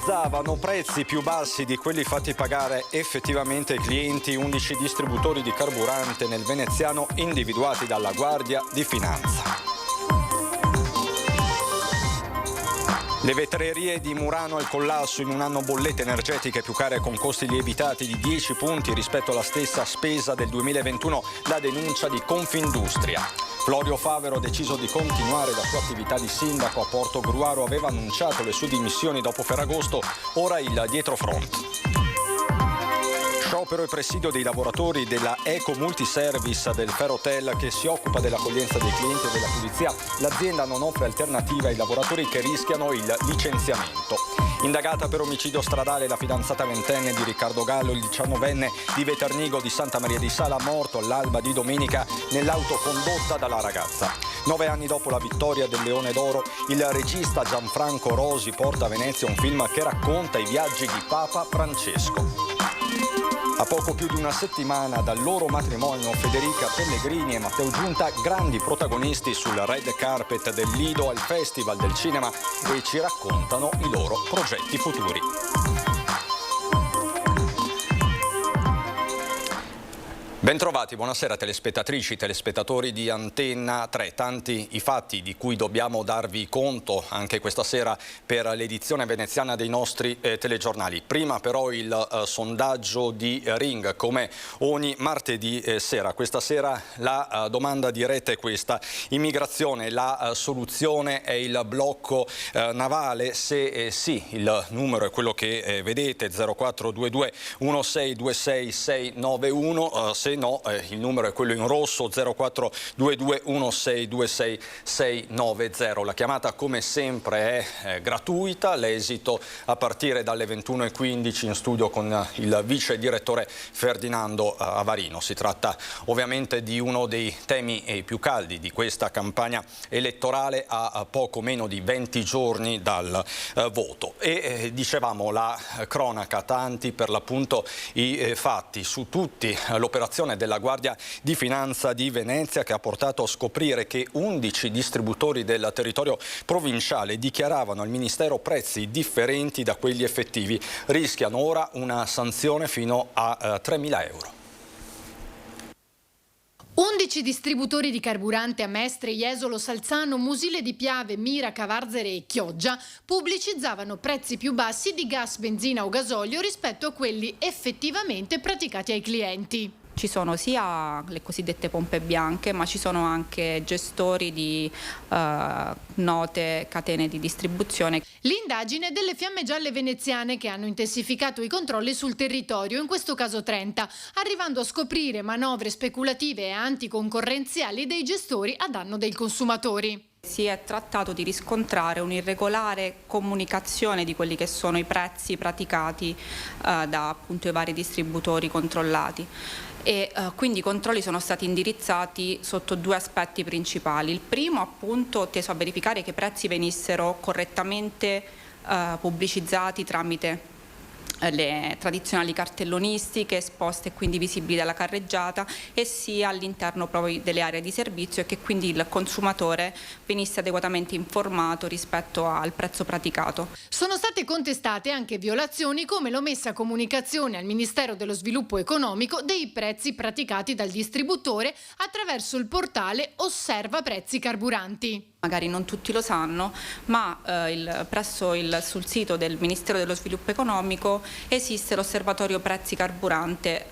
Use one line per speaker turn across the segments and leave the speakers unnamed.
pubblicavano prezzi più bassi di quelli fatti pagare effettivamente ai clienti 11 distributori di carburante nel veneziano individuati dalla Guardia di Finanza. Le vetrerie di Murano al collasso in un anno, bollette energetiche più care con costi lievitati di 10 punti rispetto alla stessa spesa del 2021, la denuncia di Confindustria. Florio Favero ha deciso di continuare la sua attività di sindaco a Portogruaro, aveva annunciato le sue dimissioni dopo Ferragosto, ora il dietrofront. Sciopero e presidio dei lavoratori della Eco Multiservice del Ferrotel che si occupa dell'accoglienza dei clienti e della pulizia. L'azienda non offre alternative ai lavoratori che rischiano il licenziamento. Indagata per omicidio stradale la fidanzata ventenne di Riccardo Gallo, il 19enne di Veternigo di Santa Maria di Sala, morto all'alba di domenica nell'auto condotta dalla ragazza. 9 anni dopo la vittoria del Leone d'Oro, il regista Gianfranco Rosi porta a Venezia un film che racconta i viaggi di Papa Francesco. A poco più di una settimana dal loro matrimonio, Federica Pellegrini e Matteo Giunta, grandi protagonisti sul red carpet del Lido al Festival del Cinema, e ci raccontano i loro progetti futuri. Bentrovati, buonasera telespettatrici, telespettatori di Antenna 3. Tanti i fatti di cui dobbiamo darvi conto anche questa sera per l'edizione veneziana dei nostri telegiornali. Prima però il sondaggio di Ring, come ogni martedì sera. Questa sera la domanda diretta è questa: immigrazione, la soluzione è il blocco navale? Se sì, il numero è quello che vedete, 0422 1626 691, se no, il numero è quello in rosso, 0422 1626 690. La chiamata come sempre è gratuita, l'esito a partire dalle 21:15 in studio con il vice direttore Ferdinando Avarino. Si tratta ovviamente di uno dei temi più caldi di questa campagna elettorale a poco meno di 20 giorni dal voto. E dicevamo la cronaca, tanti per l'appunto i fatti su tutti, l'operazione della Guardia di Finanza di Venezia che ha portato a scoprire che 11 distributori del territorio provinciale dichiaravano al Ministero prezzi differenti da quelli effettivi. Rischiano ora una sanzione fino a 3.000 euro.
11 distributori di carburante a Mestre, Jesolo, Salzano, Musile di Piave, Mira, Cavarzere e Chioggia pubblicizzavano prezzi più bassi di gas, benzina o gasolio rispetto a quelli effettivamente praticati ai clienti.
Ci sono sia le cosiddette pompe bianche, ma ci sono anche gestori di note catene di distribuzione.
L'indagine delle Fiamme Gialle veneziane che hanno intensificato i controlli sul territorio, in questo caso 30, arrivando a scoprire manovre speculative e anticoncorrenziali dei gestori a danno dei consumatori.
Si è trattato di riscontrare un'irregolare comunicazione di quelli che sono i prezzi praticati da appunto i vari distributori controllati. E quindi i controlli sono stati indirizzati sotto due aspetti principali. Il primo appunto teso a verificare che i prezzi venissero correttamente pubblicizzati tramite le tradizionali cartellonistiche esposte e quindi visibili dalla carreggiata, e sia all'interno proprio delle aree di servizio, e che quindi il consumatore venisse adeguatamente informato rispetto al prezzo praticato.
Sono state contestate anche violazioni come l'omessa comunicazione al Ministero dello Sviluppo Economico dei prezzi praticati dal distributore attraverso il portale Osserva Prezzi Carburanti.
Magari non tutti lo sanno, ma sul sito del Ministero dello Sviluppo Economico esiste l'osservatorio prezzi carburante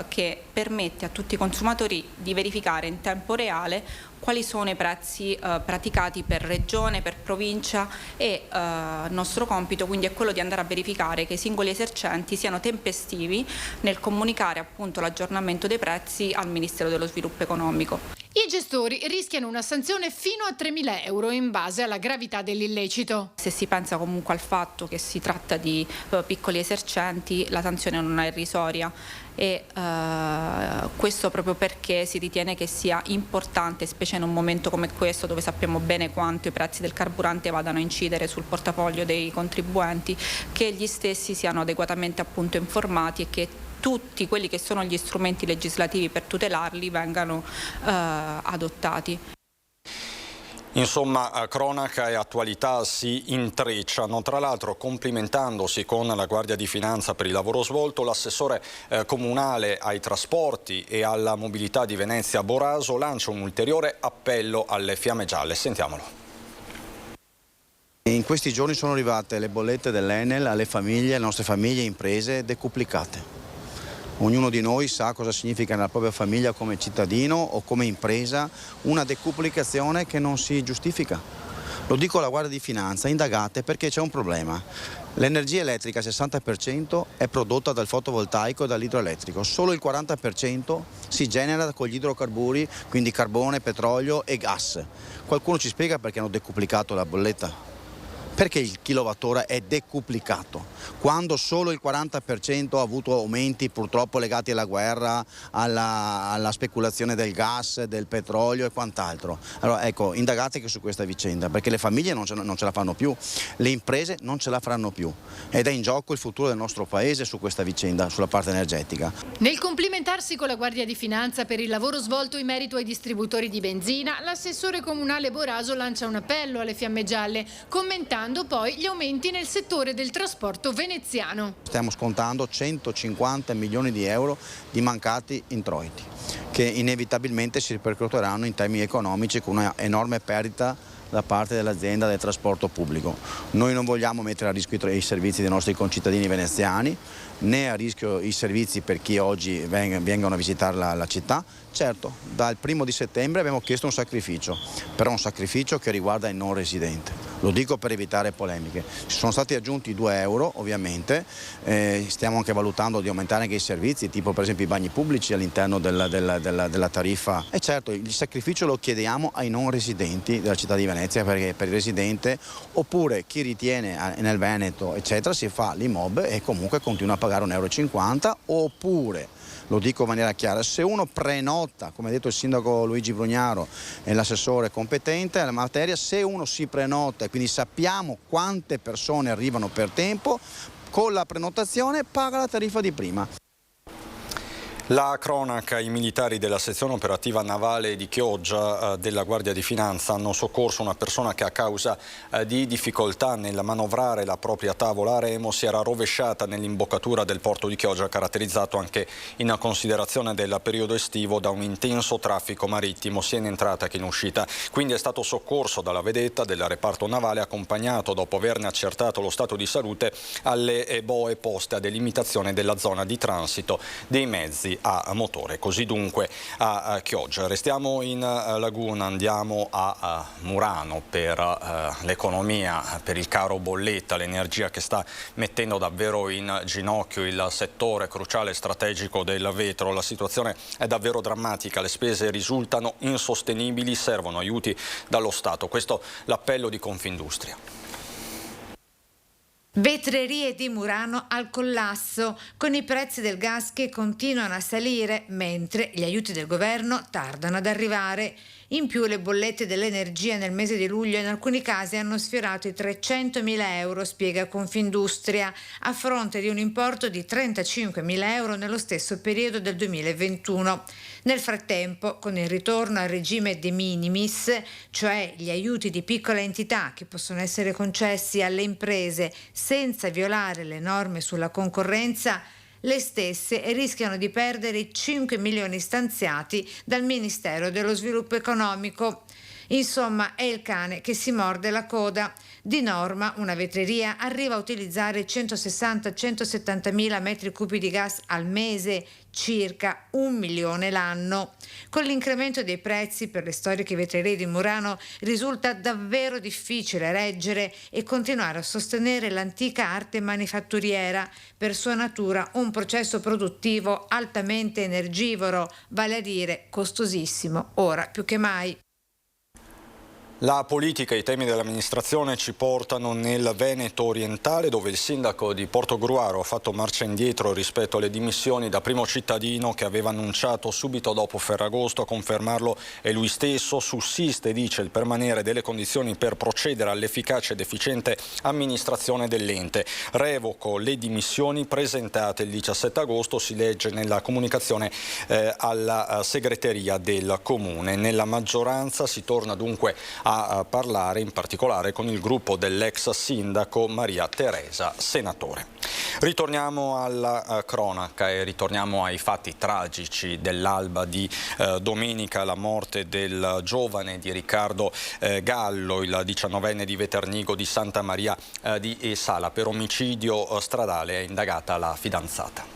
che permette a tutti i consumatori di verificare in tempo reale quali sono i prezzi praticati per regione, per provincia, e il nostro compito quindi è quello di andare a verificare che i singoli esercenti siano tempestivi nel comunicare appunto l'aggiornamento dei prezzi al Ministero dello Sviluppo Economico.
I gestori rischiano una sanzione fino a 3.000 euro in base alla gravità dell'illecito.
Se si pensa comunque al fatto che si tratta di piccoli esercenti, la sanzione non è irrisoria, e questo proprio perché si ritiene che sia importante, specie in un momento come questo dove sappiamo bene quanto i prezzi del carburante vadano a incidere sul portafoglio dei contribuenti, che gli stessi siano adeguatamente appunto informati e che tutti quelli che sono gli strumenti legislativi per tutelarli vengano adottati.
Insomma, cronaca e attualità si intrecciano. Tra l'altro, complimentandosi con la Guardia di Finanza per il lavoro svolto, l'assessore comunale ai trasporti e alla mobilità di Venezia Boraso lancia un ulteriore appello alle Fiamme Gialle. Sentiamolo.
In questi giorni sono arrivate le bollette dell'Enel alle famiglie, alle nostre famiglie e imprese decuplicate. Ognuno di noi sa cosa significa nella propria famiglia come cittadino o come impresa una decuplicazione che non si giustifica. Lo dico alla Guardia di Finanza, indagate perché c'è un problema. L'energia elettrica, il 60%, è prodotta dal fotovoltaico e dall'idroelettrico, solo il 40% si genera con gli idrocarburi, quindi carbone, petrolio e gas. Qualcuno ci spiega perché hanno decuplicato la bolletta? Perché il kilowattora è decuplicato, quando solo il 40% ha avuto aumenti purtroppo legati alla guerra, alla speculazione del gas, del petrolio e quant'altro. Allora ecco, indagate che su questa vicenda, perché le famiglie non ce la fanno più, le imprese non ce la faranno più ed è in gioco il futuro del nostro paese su questa vicenda, sulla parte energetica.
Nel complimentarsi con la Guardia di Finanza per il lavoro svolto in merito ai distributori di benzina, l'assessore comunale Boraso lancia un appello alle Fiamme Gialle, commentando poi gli aumenti nel settore del trasporto veneziano.
Stiamo scontando 150 milioni di euro di mancati introiti, che inevitabilmente si ripercuoteranno in termini economici con una enorme perdita da parte dell'azienda del trasporto pubblico. Noi non vogliamo mettere a rischio i servizi dei nostri concittadini veneziani, né a rischio i servizi per chi oggi vengono a visitare la città. Certo, dal 1° settembre abbiamo chiesto un sacrificio, però un sacrificio che riguarda il non residente. Lo dico per evitare polemiche. Ci sono stati aggiunti 2 euro, ovviamente, stiamo anche valutando di aumentare anche i servizi, tipo per esempio i bagni pubblici all'interno della tariffa. E certo, il sacrificio lo chiediamo ai non residenti della città di Venezia, perché per il residente, oppure chi ritiene nel Veneto, eccetera, si fa l'IMOB e comunque continua a pagare 1,50 euro, oppure, lo dico in maniera chiara, se uno prenota, come ha detto il sindaco Luigi Brugnaro e l'assessore competente alla materia, se uno si prenota e quindi sappiamo quante persone arrivano per tempo, con la prenotazione paga la tariffa di prima.
La cronaca, i militari della sezione operativa navale di Chioggia della Guardia di Finanza hanno soccorso una persona che a causa di difficoltà nel manovrare la propria tavola a remo si era rovesciata nell'imboccatura del porto di Chioggia, caratterizzato anche in considerazione del periodo estivo da un intenso traffico marittimo sia in entrata che in uscita. Quindi è stato soccorso dalla vedetta del reparto navale, accompagnato, dopo averne accertato lo stato di salute, alle boe poste a delimitazione della zona di transito dei mezzi a motore. Così dunque a Chioggia. Restiamo in laguna, andiamo a Murano per l'economia, per il caro bolletta, l'energia che sta mettendo davvero in ginocchio il settore cruciale e strategico del vetro. La situazione è davvero drammatica, le spese risultano insostenibili, servono aiuti dallo Stato. Questo l'appello di Confindustria.
Vetrerie di Murano al collasso, con i prezzi del gas che continuano a salire mentre gli aiuti del governo tardano ad arrivare. In più le bollette dell'energia nel mese di luglio in alcuni casi hanno sfiorato i 300.000 euro, spiega Confindustria, a fronte di un importo di 35.000 euro nello stesso periodo del 2021. Nel frattempo, con il ritorno al regime de minimis, cioè gli aiuti di piccola entità che possono essere concessi alle imprese senza violare le norme sulla concorrenza, le stesse rischiano di perdere i 5 milioni stanziati dal Ministero dello Sviluppo Economico. Insomma, è il cane che si morde la coda. Di norma, una vetreria arriva a utilizzare 160-170 mila metri cubi di gas al mese, circa 1 milione l'anno. Con l'incremento dei prezzi per le storiche vetrerie di Murano risulta davvero difficile reggere e continuare a sostenere l'antica arte manifatturiera, per sua natura un processo produttivo altamente energivoro, vale a dire costosissimo, ora più che mai.
La politica e i temi dell'amministrazione ci portano nel Veneto orientale, dove il sindaco di Portogruaro ha fatto marcia indietro rispetto alle dimissioni da primo cittadino che aveva annunciato subito dopo Ferragosto. A confermarlo è lui stesso. Sussiste, dice, il permanere delle condizioni per procedere all'efficace ed efficiente amministrazione dell'ente. Revoco le dimissioni presentate il 17 agosto, si legge nella comunicazione alla segreteria del comune. Nella maggioranza si torna dunque a parlare in particolare con il gruppo dell'ex sindaco Maria Teresa Senatore. Ritorniamo alla cronaca e ritorniamo ai fatti tragici dell'alba di domenica, la morte del giovane di Riccardo Gallo, il 19enne di Veternigo di Santa Maria di Sala. Per omicidio stradale è indagata la fidanzata.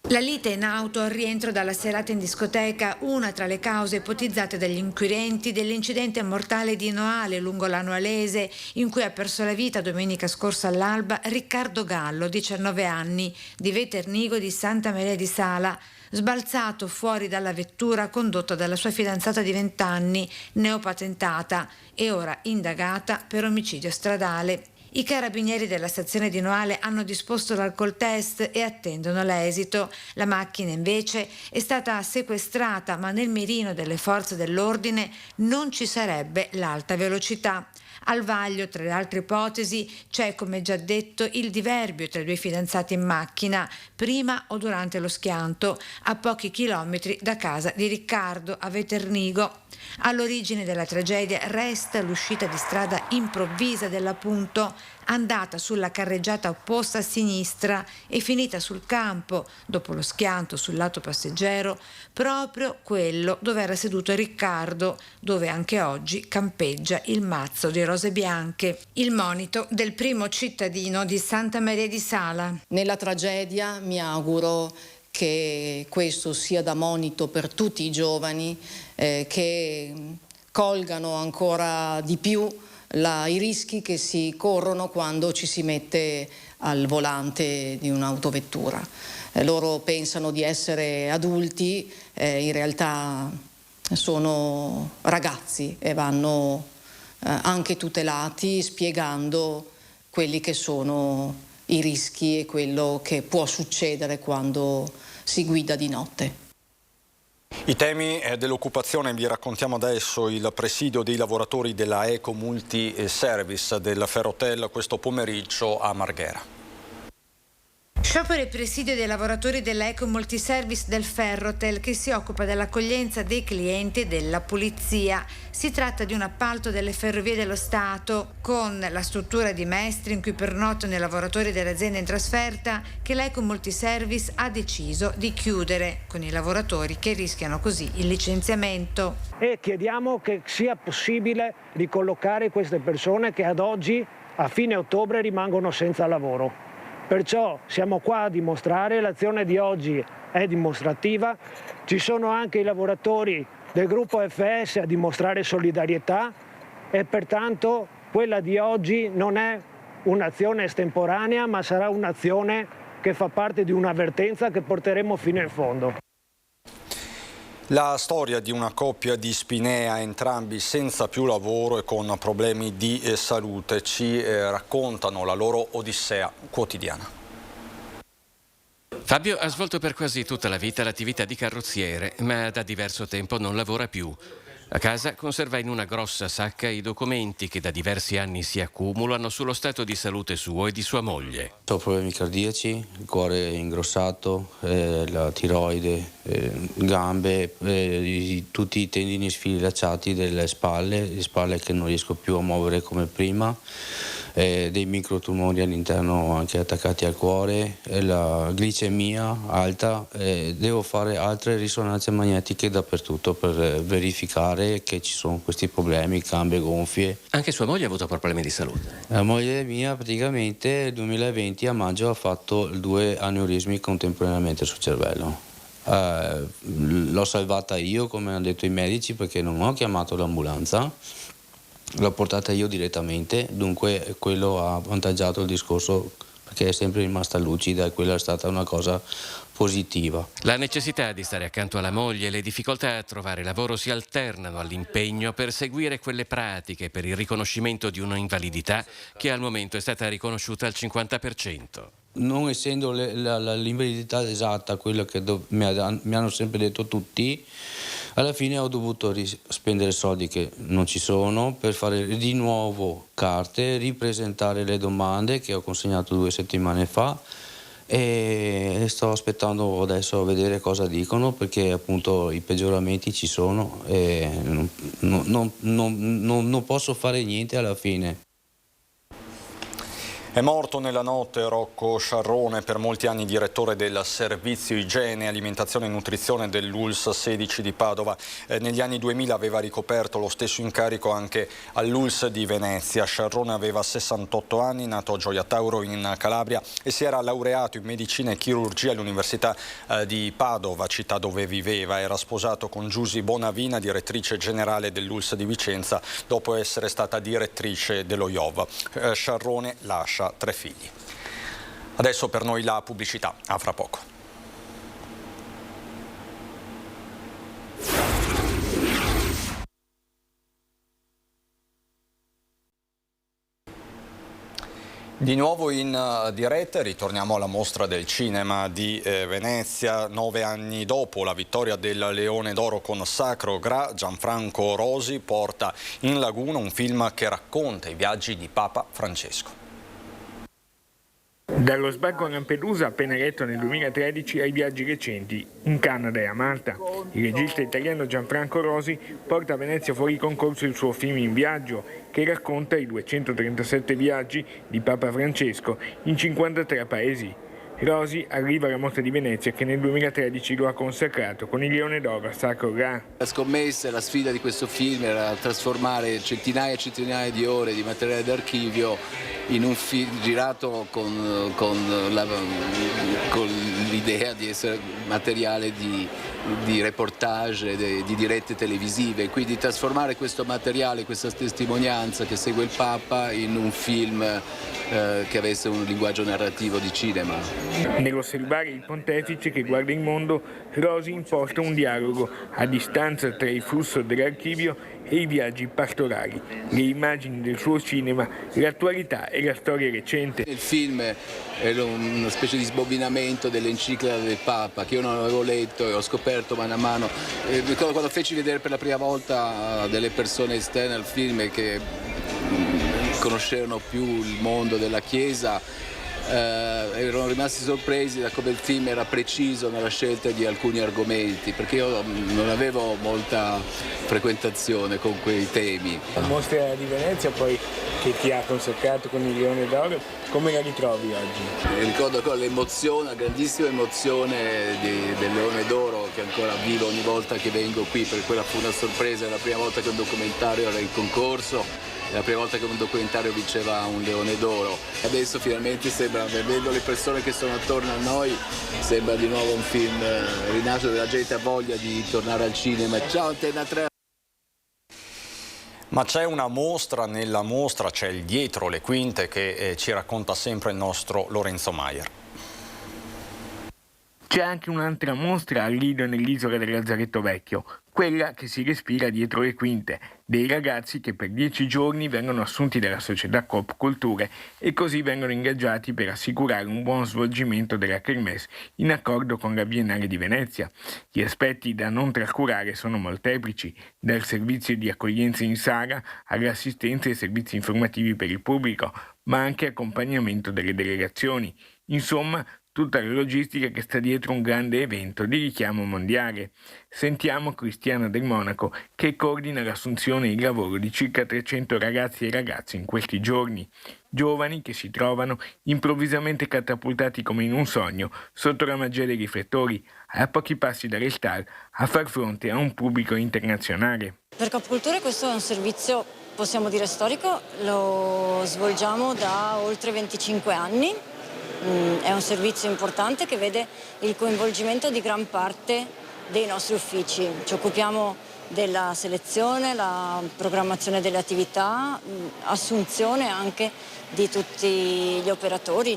La lite in auto al rientro dalla serata in discoteca, una tra le cause ipotizzate dagli inquirenti dell'incidente mortale di Noale lungo la Noalese, in cui ha perso la vita domenica scorsa all'alba Riccardo Gallo, 19 anni, di Veternigo di Santa Maria di Sala, sbalzato fuori dalla vettura condotta dalla sua fidanzata di 20 anni, neopatentata e ora indagata per omicidio stradale. I carabinieri della stazione di Noale hanno disposto l'alcol test e attendono l'esito. La macchina invece è stata sequestrata, ma nel mirino delle forze dell'ordine non ci sarebbe l'alta velocità. Al vaglio, tra le altre ipotesi, c'è, come già detto, il diverbio tra i due fidanzati in macchina, prima o durante lo schianto, a pochi chilometri da casa di Riccardo, a Veternigo. All'origine della tragedia resta l'uscita di strada improvvisa dell'appunto, andata sulla carreggiata opposta a sinistra e finita sul campo, dopo lo schianto sul lato passeggero, proprio quello dove era seduto Riccardo, dove anche oggi campeggia il mazzo di rose bianche. Il monito del primo cittadino di Santa Maria di Sala.
Nella tragedia mi auguro che questo sia da monito per tutti i giovani, che colgano ancora di più i rischi che si corrono quando ci si mette al volante di un'autovettura. Loro pensano di essere adulti, in realtà sono ragazzi e vanno anche tutelati, spiegando quelli che sono i rischi e quello che può succedere quando si guida di notte.
I temi dell'occupazione vi raccontiamo adesso. Il presidio dei lavoratori della Eco Multiservice del Ferrotel questo pomeriggio a Marghera.
Sciopero e presidio dei lavoratori della Eco Multiservice del Ferrotel, che si occupa dell'accoglienza dei clienti e della pulizia. Si tratta di un appalto delle Ferrovie dello Stato con la struttura di Mestre in cui pernottano i lavoratori dell'azienda in trasferta, che l'Eco Multiservice ha deciso di chiudere, con i lavoratori che rischiano così il licenziamento.
E chiediamo che sia possibile ricollocare queste persone che ad oggi, a fine ottobre, rimangono senza lavoro. Perciò siamo qua a dimostrare, l'azione di oggi è dimostrativa, ci sono anche i lavoratori del gruppo FS a dimostrare solidarietà e pertanto quella di oggi non è un'azione estemporanea, ma sarà un'azione che fa parte di un'avvertenza che porteremo fino in fondo.
La storia di una coppia di Spinea, entrambi senza più lavoro e con problemi di salute, ci raccontano la loro odissea quotidiana.
Fabio ha svolto per quasi tutta la vita l'attività di carrozziere, ma da diverso tempo non lavora più. A casa conserva in una grossa sacca i documenti che da diversi anni si accumulano sullo stato di salute suo e di sua moglie.
Ho problemi cardiaci, il cuore ingrossato, la tiroide, gambe, tutti i tendini sfilacciati delle spalle, le spalle che non riesco più a muovere come prima, dei microtumori all'interno anche attaccati al cuore, la glicemia alta, devo fare altre risonanze magnetiche dappertutto per verificare che ci sono questi problemi, gambe gonfie.
Anche sua moglie ha avuto problemi di salute?
La moglie mia praticamente nel 2020 a maggio ha fatto 2 aneurismi contemporaneamente sul cervello. L'ho salvata io, come hanno detto i medici, perché non ho chiamato l'ambulanza. L'ho portata io direttamente, dunque quello ha avvantaggiato il discorso perché è sempre rimasta lucida e quella è stata una cosa positiva.
La necessità di stare accanto alla moglie e le difficoltà a trovare lavoro si alternano all'impegno per seguire quelle pratiche per il riconoscimento di un'invalidità che al momento è stata riconosciuta al 50%.
Non essendo l'invalidità esatta, quello che mi hanno sempre detto tutti, alla fine ho dovuto spendere soldi che non ci sono per fare di nuovo carte, ripresentare le domande che ho consegnato 2 settimane fa e sto aspettando adesso a vedere cosa dicono, perché appunto i peggioramenti ci sono e non posso fare niente alla fine.
È morto nella notte Rocco Sciarrone, per molti anni direttore del servizio igiene, alimentazione e nutrizione dell'ULSS 16 di Padova. Negli anni 2000 aveva ricoperto lo stesso incarico anche all'ULSS di Venezia. Sciarrone aveva 68 anni, nato a Gioia Tauro in Calabria e si era laureato in medicina e chirurgia all'Università di Padova, città dove viveva. Era sposato con Giusy Bonavina, direttrice generale dell'ULSS di Vicenza, dopo essere stata direttrice dello IOV. Sciarrone lascia 3 figli. Adesso per noi la pubblicità, a fra poco. Di nuovo in diretta, ritorniamo alla Mostra del Cinema di Venezia. 9 anni dopo la vittoria del Leone d'Oro con Sacro Gra, Gianfranco Rosi porta in laguna un film che racconta i viaggi di Papa Francesco.
Dallo sbarco a Lampedusa, appena eletto nel 2013, ai viaggi recenti in Canada e a Malta, il regista italiano Gianfranco Rosi porta a Venezia fuori concorso il suo film In viaggio, che racconta i 237 viaggi di Papa Francesco in 53 paesi. Rosi arriva alla Mostra di Venezia, che nel 2013 lo ha consacrato con il Leone d'Oro a Sacro Gra.
La scommessa, la sfida di questo film era trasformare centinaia e centinaia di ore di materiale d'archivio in un film girato con l'idea di essere materiale di reportage, di dirette televisive, quindi trasformare questo materiale, questa testimonianza che segue il Papa in un film che avesse un linguaggio narrativo di cinema.
Nell'osservare il pontefice che guarda il mondo, Rosi imposta un dialogo a distanza tra il flusso dell'archivio e i viaggi pastorali, le immagini del suo cinema, l'attualità e la storia recente.
Il film era una specie di sbobinamento dell'enciclica del Papa che io non avevo letto e ho scoperto mano a mano. Ricordo quando feci vedere per la prima volta delle persone esterne al film che conoscevano più il mondo della Chiesa, erano rimasti sorpresi da come il film era preciso nella scelta di alcuni argomenti, perché io non avevo molta frequentazione con quei temi.
La Mostra di Venezia poi, che ti ha consacrato con il Leone d'Oro, come la ritrovi oggi?
Ricordo con l'emozione, la grandissima emozione del Leone d'Oro, che ancora vivo ogni volta che vengo qui, perché quella fu una sorpresa, la prima volta che un documentario era in concorso, la prima volta che un documentario vinceva un Leone d'Oro. Adesso finalmente sembra, vedendo le persone che sono attorno a noi, sembra di nuovo un film rinascito, della gente ha voglia di tornare al cinema. Ciao Antena 3!
Ma c'è una mostra, nella mostra c'è il dietro le quinte che ci racconta sempre il nostro Lorenzo Maier.
C'è anche un'altra mostra al Lido nell'isola del Lazzaretto Vecchio, quella che si respira dietro le quinte, dei ragazzi che per 10 giorni vengono assunti dalla società Coop Culture e così vengono ingaggiati per assicurare un buon svolgimento della Kermesse in accordo con la Biennale di Venezia. Gli aspetti da non trascurare sono molteplici, dal servizio di accoglienza in sala all'assistenza e servizi informativi per il pubblico, ma anche accompagnamento delle delegazioni. Insomma, tutta la logistica che sta dietro un grande evento di richiamo mondiale. Sentiamo Cristiana Del Monaco, che coordina l'assunzione e il lavoro di circa 300 ragazzi e ragazze in questi giorni. Giovani che si trovano improvvisamente catapultati come in un sogno, sotto la magia dei riflettori, a pochi passi dalle star, a far fronte a un pubblico internazionale.
Per Coop Culture questo è un servizio, possiamo dire storico, lo svolgiamo da oltre 25 anni. È un servizio importante che vede il coinvolgimento di gran parte dei nostri uffici. Ci occupiamo della selezione, la programmazione delle attività, assunzione anche di tutti gli operatori,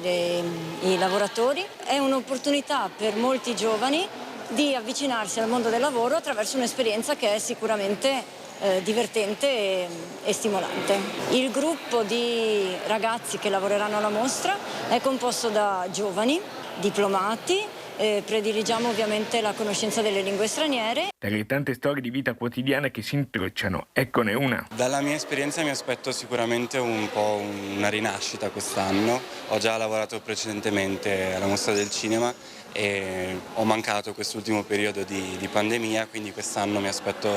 i lavoratori. È un'opportunità per molti giovani di avvicinarsi al mondo del lavoro attraverso un'esperienza che è sicuramente divertente e stimolante. Il gruppo di ragazzi che lavoreranno alla mostra è composto da giovani, diplomati prediligiamo ovviamente la conoscenza delle lingue straniere.
Tra le tante storie di vita quotidiana che si intrecciano, eccone una.
Dalla mia esperienza mi aspetto sicuramente un po' una rinascita quest'anno. Ho già lavorato precedentemente alla Mostra del Cinema e ho mancato quest'ultimo periodo di pandemia, quindi quest'anno mi aspetto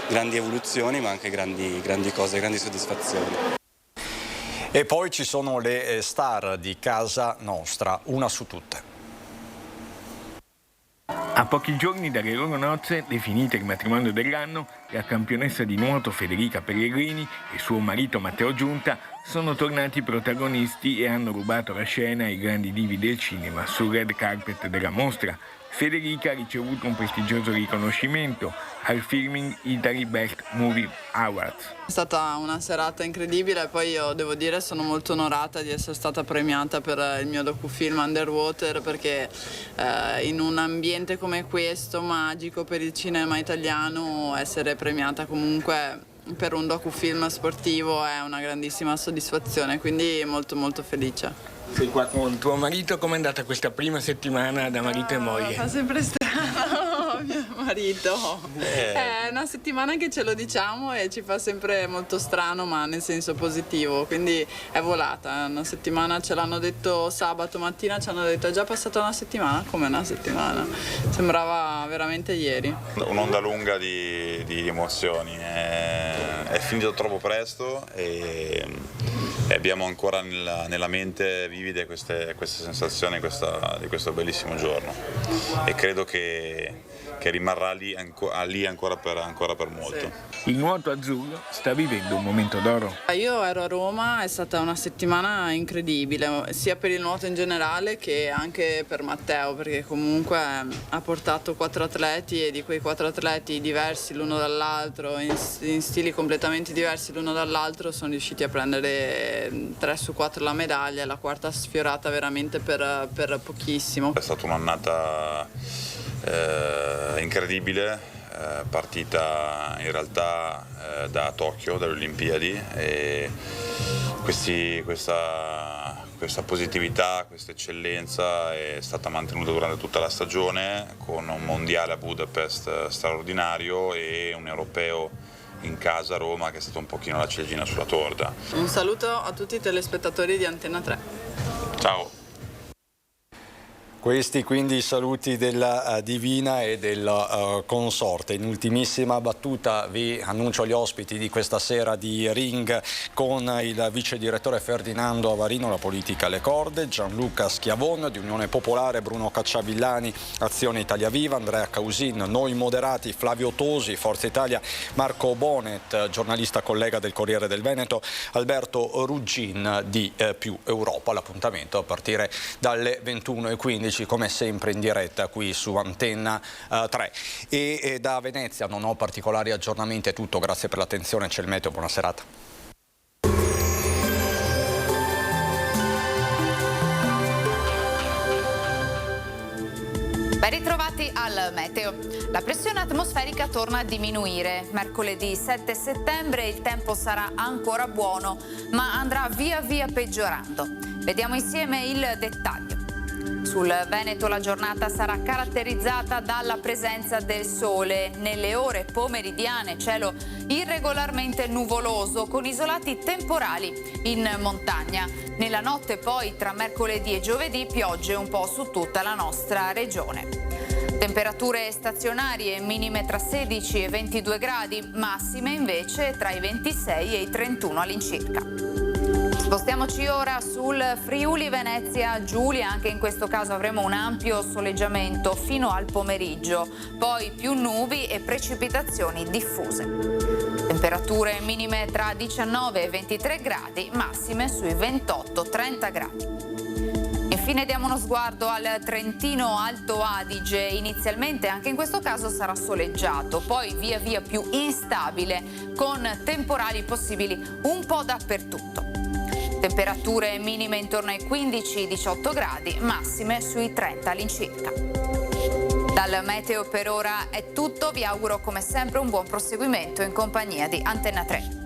grandi evoluzioni ma anche grandi cose, grandi soddisfazioni.
E poi ci sono le star di casa nostra, una su tutte.
A pochi giorni dalle loro nozze, definite il matrimonio dell'anno, la campionessa di nuoto Federica Pellegrini e suo marito Matteo Giunta sono tornati protagonisti e hanno rubato la scena ai grandi divi del cinema sul red carpet della mostra. Federica ha ricevuto un prestigioso riconoscimento al Filming Italy Best Movie Awards.
È stata una serata incredibile, poi io devo dire sono molto onorata di essere stata premiata per il mio docufilm Underwater, perché in un ambiente come questo, magico per il cinema italiano, essere premiata comunque per un docufilm sportivo è una grandissima soddisfazione, quindi molto molto felice.
Sei qua con tuo marito, com'è andata questa prima settimana da marito e moglie?
Fa sempre strano mio marito, è una settimana che ce lo diciamo e ci fa sempre molto strano, ma nel senso positivo, quindi è volata, una settimana, ce l'hanno detto sabato mattina, ci hanno detto è già passata una settimana, come una settimana, sembrava veramente ieri.
Un'onda lunga di emozioni, è finito troppo presto e abbiamo ancora nella mente vivide queste sensazioni di questo bellissimo giorno e credo che rimarrà lì ancora per molto.
Sì. Il nuoto azzurro sta vivendo un momento d'oro.
Io ero a Roma, è stata una settimana incredibile, sia per il nuoto in generale che anche per Matteo, perché comunque ha portato 4 atleti e di quei 4 atleti diversi l'uno dall'altro, in stili completamente diversi l'uno dall'altro, sono riusciti a prendere 3 su 4 la medaglia e la quarta sfiorata veramente per pochissimo.
È stata un'annata incredibile, partita in realtà da Tokyo, dalle Olimpiadi, e questa positività, questa eccellenza è stata mantenuta durante tutta la stagione, con un mondiale a Budapest straordinario e un europeo in casa a Roma che è stato un pochino la ciliegina sulla torta.
Un saluto a tutti i telespettatori di Antena 3.
Ciao.
Questi quindi i saluti della Divina e del consorte. In ultimissima battuta vi annuncio gli ospiti di questa sera di Ring con il vice direttore Ferdinando Avarino, la politica alle corde, Gianluca Schiavon di Unione Popolare, Bruno Cacciavillani, Azione Italia Viva, Andrea Causin, Noi Moderati, Flavio Tosi, Forza Italia, Marco Bonet, giornalista collega del Corriere del Veneto, Alberto Ruggin di Più Europa. L'appuntamento a partire dalle 21:15. Come sempre in diretta qui su Antenna 3 e da Venezia non ho particolari aggiornamenti, è tutto, grazie per l'attenzione, c'è il meteo, buona serata.
Ben ritrovati al meteo. La pressione atmosferica torna a diminuire. Mercoledì 7 settembre il tempo sarà ancora buono, ma andrà via via peggiorando. Vediamo insieme il dettaglio. Sul Veneto la giornata sarà caratterizzata dalla presenza del sole. Nelle ore pomeridiane cielo irregolarmente nuvoloso con isolati temporali in montagna. Nella notte poi tra mercoledì e giovedì piogge un po' su tutta la nostra regione. Temperature stazionarie minime tra 16 e 22 gradi, massime invece tra i 26 e i 31 all'incirca. Spostiamoci ora sul Friuli Venezia Giulia, anche in questo caso avremo un ampio soleggiamento fino al pomeriggio, poi più nubi e precipitazioni diffuse. Temperature minime tra 19 e 23 gradi, massime sui 28-30 gradi. Infine diamo uno sguardo al Trentino Alto Adige. Inizialmente anche in questo caso sarà soleggiato, poi via via più instabile con temporali possibili un po' dappertutto. Temperature minime intorno ai 15-18 gradi, massime sui 30 all'incirca. Dal meteo per ora è tutto, vi auguro come sempre un buon proseguimento in compagnia di Antenna 3.